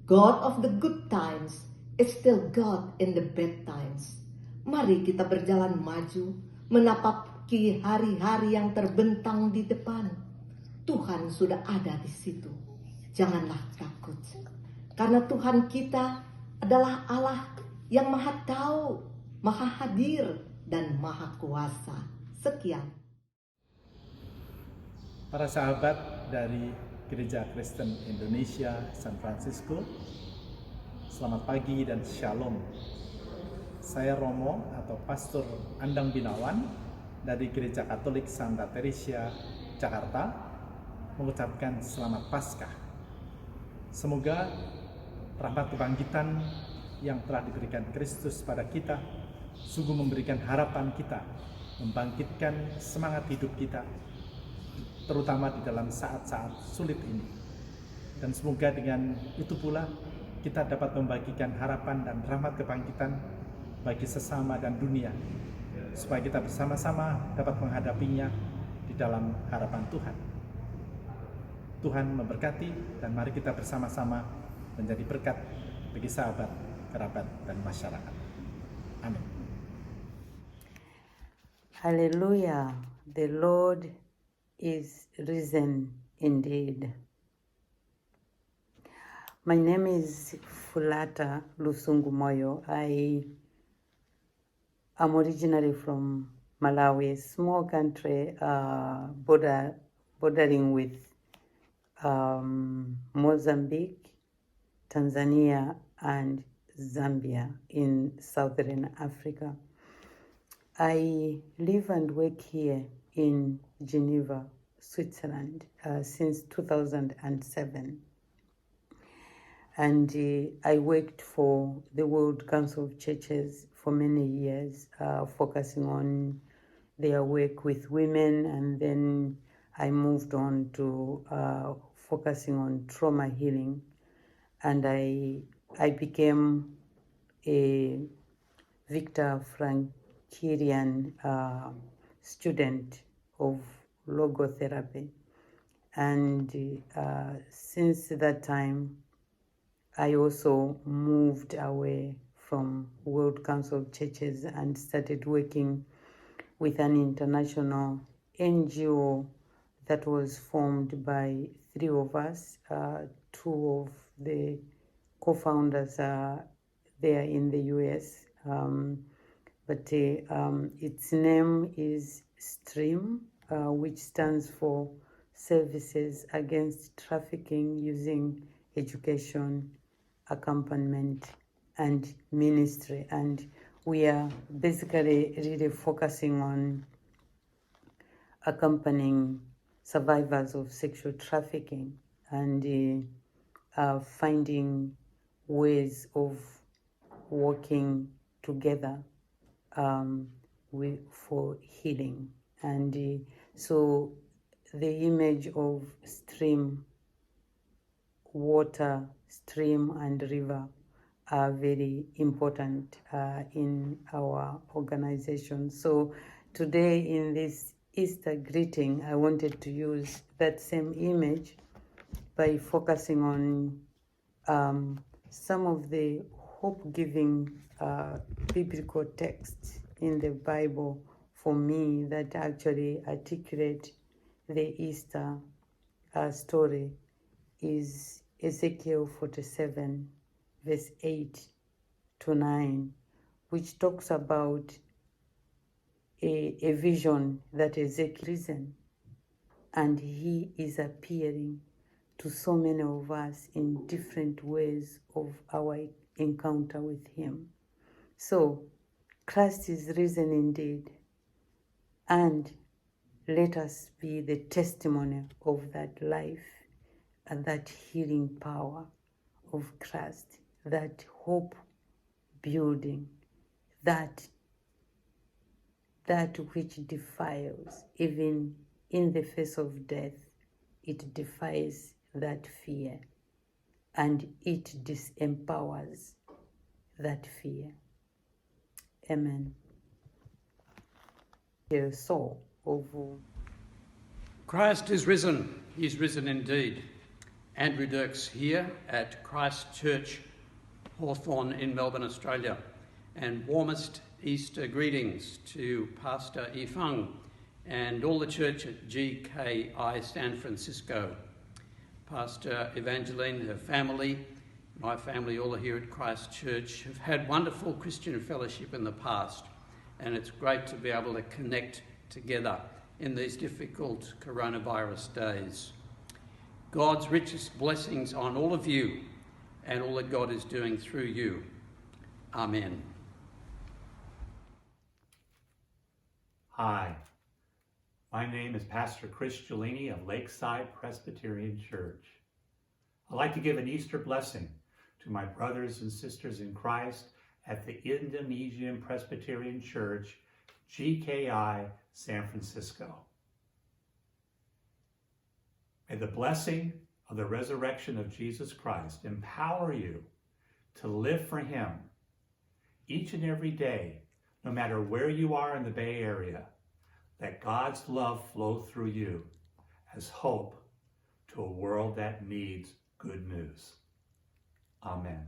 God of the good times is still God in the bad times. Mari kita berjalan maju, menapaki hari-hari yang terbentang di depan. Tuhan sudah ada di situ. Janganlah takut. Karena Tuhan kita adalah Allah yang Maha Tahu, Maha Hadir, dan Maha Kuasa. Sekian. Para sahabat dari Gereja Kristen Indonesia San Francisco, selamat pagi dan shalom. Saya Romo atau Pastor Andang Binawan dari Gereja Katolik Santa Teresia, Jakarta, mengucapkan selamat Paskah. Semoga rahmat kebangkitan yang telah diberikan Kristus pada kita sungguh memberikan harapan kita, membangkitkan semangat hidup kita, terutama di dalam saat-saat sulit ini. Dan semoga dengan itu pula kita dapat membagikan harapan dan rahmat kebangkitan bagi sesama dan dunia, supaya kita bersama-sama dapat menghadapinya di dalam harapan Tuhan. Tuhan memberkati, dan mari kita bersama-sama menjadi berkat bagi sahabat, kerabat, dan masyarakat. Amin. Hallelujah. The Lord is risen indeed. My name is Fulata Lusungu Moyo. I am originally from Malawi, a small country bordering with Mozambique, Tanzania, and Zambia in Southern Africa. I live and work here in Geneva, Switzerland, since 2007. and I worked for the World Council of Churches for many years, focusing on their work with women, and then I moved on to focusing on trauma healing, and I became a Viktor Franklian student of logotherapy, and since that time I also moved away from World Council of Churches and started working with an international NGO that was formed by three of us. Two of the co-founders are there in the US, but its name is STREAM, which stands for Services Against Trafficking Using Education, Accompaniment, and Ministry. And we are basically really focusing on accompanying survivors of sexual trafficking and finding ways of working together for healing. And so the image of stream, water, stream, and river are very important in our organization. So today in this Easter greeting, I wanted to use that same image by focusing on some of the hope-giving biblical texts in the Bible for me that actually articulate the Easter story is Ezekiel 47, verse 8 to 9, which talks about a vision that Ezekiel risen, and he is appearing to so many of us in different ways of our encounter with him. So Christ is risen indeed, and let us be the testimony of that life and that healing power of Christ, that hope building, that which defiles, even in the face of death, it defies that fear, and it disempowers that fear. Amen. The soul of Christ is risen. He's risen indeed. Andrew Dirks here at Christ Church, Hawthorne in Melbourne, Australia. And warmest Easter greetings to Pastor Yifeng and all the church at GKI San Francisco. Pastor Evangeline, her family, my family, all here at Christ Church, have had wonderful Christian fellowship in the past, and it's great to be able to connect together in these difficult coronavirus days. God's richest blessings on all of you and all that God is doing through you. Amen. Hi, my name is Pastor Chris Gelini of Lakeside Presbyterian Church. I'd like to give an Easter blessing to my brothers and sisters in Christ at the Indonesian Presbyterian Church, GKI San Francisco. May the blessing of the resurrection of Jesus Christ empower you to live for him each and every day, no matter where you are in the Bay Area. Let God's love flow through you as hope to a world that needs good news. Amen.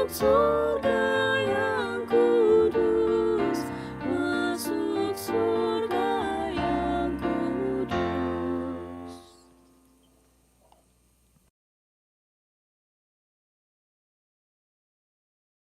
surga